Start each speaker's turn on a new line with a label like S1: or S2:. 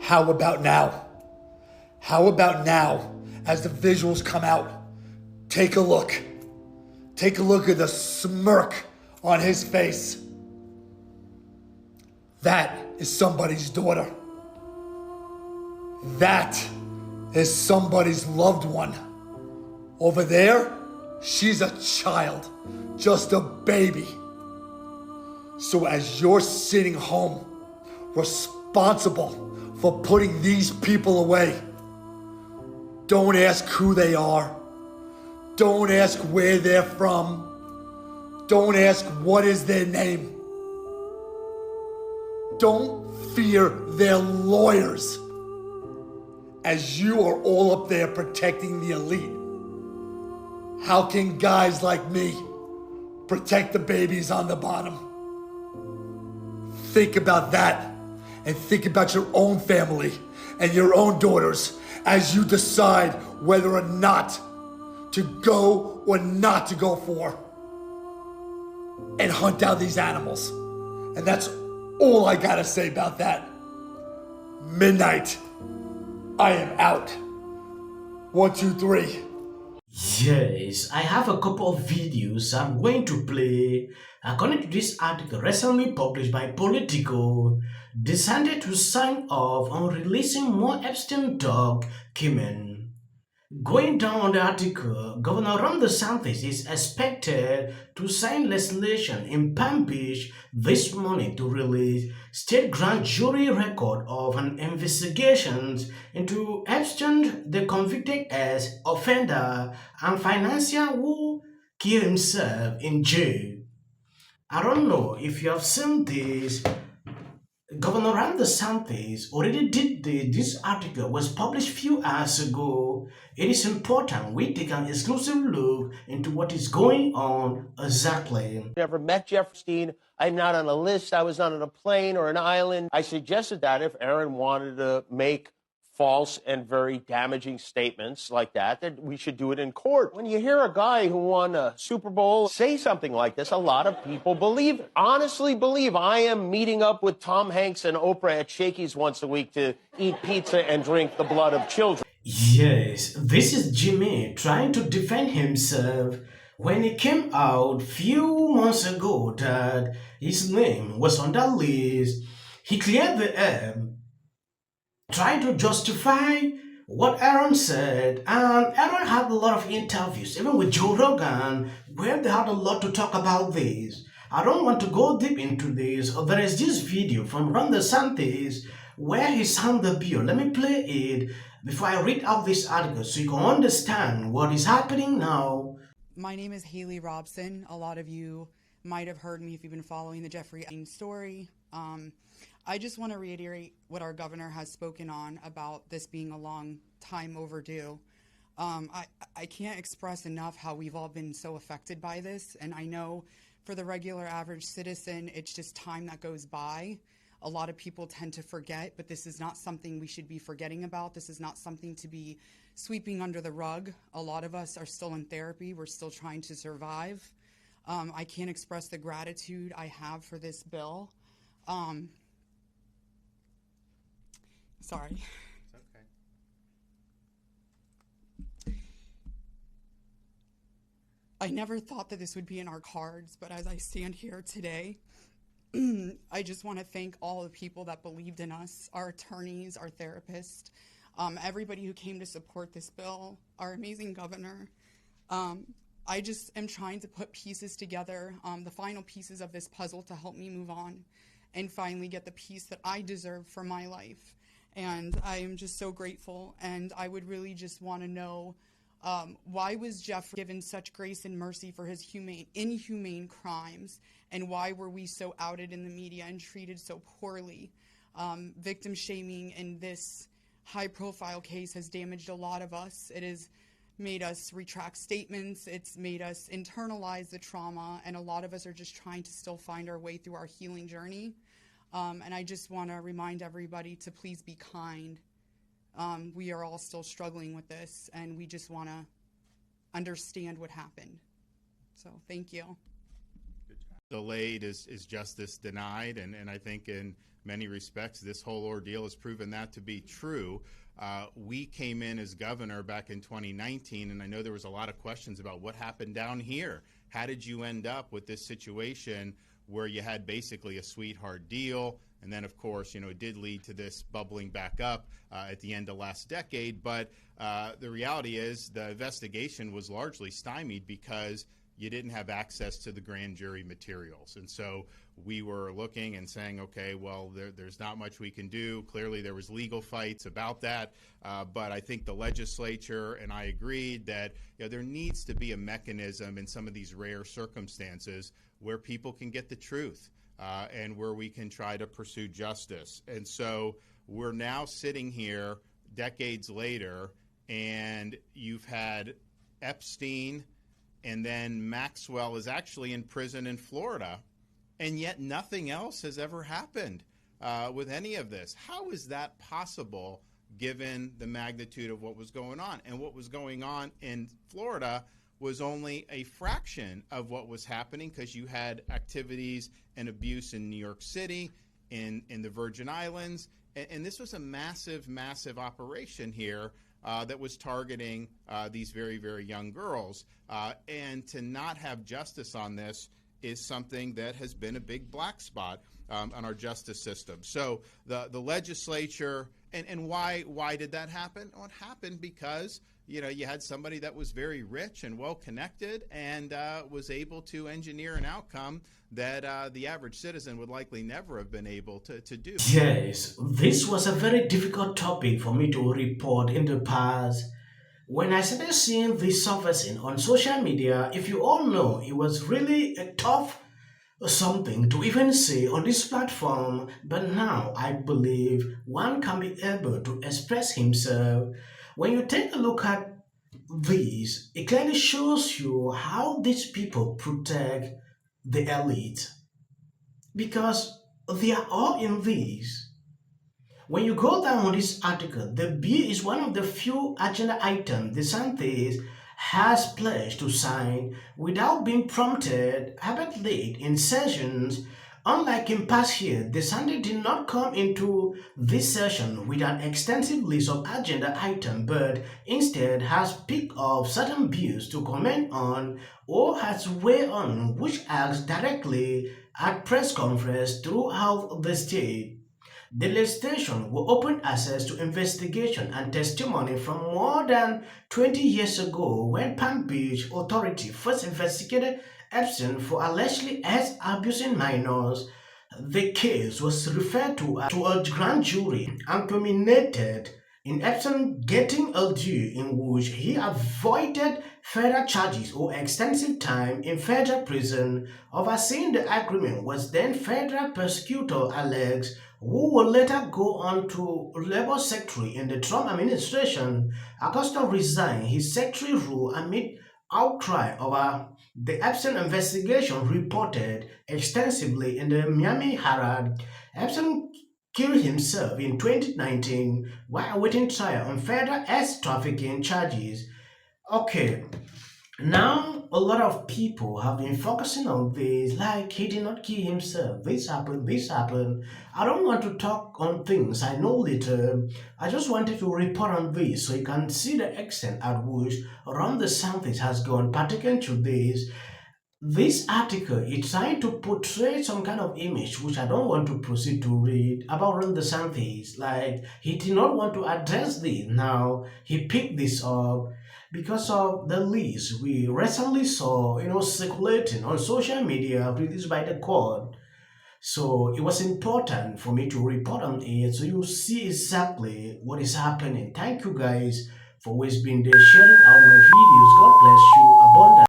S1: How about now? How about now, as the visuals come out, take a look. Take a look at the smirk on his face. That is somebody's daughter. That is somebody's loved one. Over there, she's a child, just a baby. So as you're sitting home, responsible for putting these people away, don't ask who they are. Don't ask where they're from. Don't ask what is their name. Don't fear their lawyers, as you are all up there protecting the elite. How can guys like me protect the babies on the bottom? Think about that, and think about your own family and your own daughters as you decide whether or not to go or not to go for and hunt down these animals. And that's all I gotta say about that. Midnight, I am out. 1, 2, 3.
S2: Yes, I have a couple of videos I'm going to play. According to this article recently published by Politico, Desantis to sign off on releasing more Epstein dog Kimmel. Going down on the article, Governor Ron DeSantis is expected to sign legislation in Palm Beach this morning to release state grand jury record of an investigation into Epstein, the convicted ex-offender and financier who killed himself in jail. I don't know if you have seen this. Governor Ron DeSantis already did this article was published few hours ago. It is important we take an exclusive look into what is going on exactly.
S3: Never met Jeffrey Epstein. I'm not on a list. I was not on a plane or an island. I suggested that if Aaron wanted to make false and very damaging statements like that we should do it in court. When you hear a guy who won a Super Bowl say something like this, a lot of people believe it. Honestly believe I am meeting up with Tom Hanks and Oprah at Shakey's once a week to eat pizza and drink the blood of children.
S2: Yes, this is Jimmy trying to defend himself when it came out few months ago that his name was on that list. He cleared the air, trying to justify what Aaron said, and Aaron had a lot of interviews, even with Joe Rogan, where they had a lot to talk about this. I don't want to go deep into this. There is this video from Ron DeSantis where he signed the bill. Let me play it before I read out this article so you can understand what is happening now.
S4: My name is Haley Robson. A lot of you might have heard me if you've been following the Jeffrey Epstein story. I just want to reiterate what our governor has spoken on about this being a long time overdue. I can't express enough how we've all been so affected by this, and I know for the regular average citizen, it's just time that goes by. A lot of people tend to forget, but this is not something we should be forgetting about. This is not something to be sweeping under the rug. A lot of us are still in therapy. We're still trying to survive. I can't express the gratitude I have for this bill. Sorry.
S5: It's okay.
S4: I never thought that this would be in our cards, but as I stand here today, I just want to thank all the people that believed in us, our attorneys, our therapists, everybody who came to support this bill, our amazing governor. I just am trying to put pieces together, the final pieces of this puzzle to help me move on and finally get the peace that I deserve for my life. And I am just so grateful, and I would really just want to know why was Jeff given such grace and mercy for his inhumane crimes, and why were we so outed in the media and treated so poorly? Victim shaming in this high-profile case has damaged a lot of us. It has made us retract statements. It's made us internalize the trauma, and a lot of us are just trying to still find our way through our healing journey. And I just want to remind everybody to please be kind. We are all still struggling with this, and we just want to understand what happened. So thank you.
S5: delayed is justice denied, and I think in many respects this whole ordeal has proven that to be true. We came in as governor back in 2019, and I know there was a lot of questions about what happened down here. How did you end up with this situation where you had basically a sweetheart deal? And then, of course, it did lead to this bubbling back up at the end of last decade. But the reality is the investigation was largely stymied because you didn't have access to the grand jury materials. And so we were looking and saying, okay, well, there's not much we can do. Clearly, there was legal fights about that. But I think the legislature and I agreed that there needs to be a mechanism in some of these rare circumstances where people can get the truth. And where we can try to pursue justice. And so we're now sitting here decades later, and you've had Epstein, and then Maxwell is actually in prison in Florida, and yet nothing else has ever happened with any of this. How is that possible given the magnitude of what was going on? And what was going on in Florida was only a fraction of what was happening, because you had activities and abuse in New York City, in the Virgin Islands, and this was a massive, massive operation here that was targeting these very, very young girls. And to not have justice on this is something that has been a big black spot on our justice system. So the legislature, and why did that happen? Well, it happened because you had somebody that was very rich and well-connected and was able to engineer an outcome that the average citizen would likely never have been able to do.
S2: Yes, this was a very difficult topic for me to report in the past. When I started seeing this surfacing on social media, if you all know, it was really a tough something to even say on this platform, but now I believe one can be able to express himself. When you take a look at this, it clearly shows you how these people protect the elite because they are all in this. When you go down on this article, the bill is one of the few agenda items Desantis has pledged to sign without being prompted, albeit late in sessions. Unlike in past years, Desantis did not come into this session with an extensive list of agenda items, but instead has picked up certain bills to comment on or has weighed on, which acts directly at press conference throughout the state. The legislation will open access to investigation and testimony from more than 20 years ago when Palm Beach Authority first investigated Epstein for allegedly abusing minors. The case was referred to a grand jury and culminated in Epstein getting a deal in which he avoided federal charges or extensive time in federal prison. Overseeing the agreement was then federal prosecutor Alex, who would later go on to Labor Secretary in the Trump administration. Acosta resigned his secretary role amid outcry over the Epstein investigation reported extensively in the Miami Herald. Epstein killed himself in 2019 while awaiting trial on federal sex trafficking charges. Okay, now a lot of people have been focusing on this, like he did not kill himself. This happened, this happened. I don't want to talk on things I know later. I just wanted to report on this so you can see the extent at which Ron DeSantis has gone, particularly to this. This article is trying to portray some kind of image which I don't want to proceed to read about Ron DeSantis. Like he did not want to address this. Now he picked this up because of the list we recently saw, circulating on social media released by the court. So it was important for me to report on it so you see exactly what is happening. Thank you guys for always being there sharing out my videos. God bless you abundantly.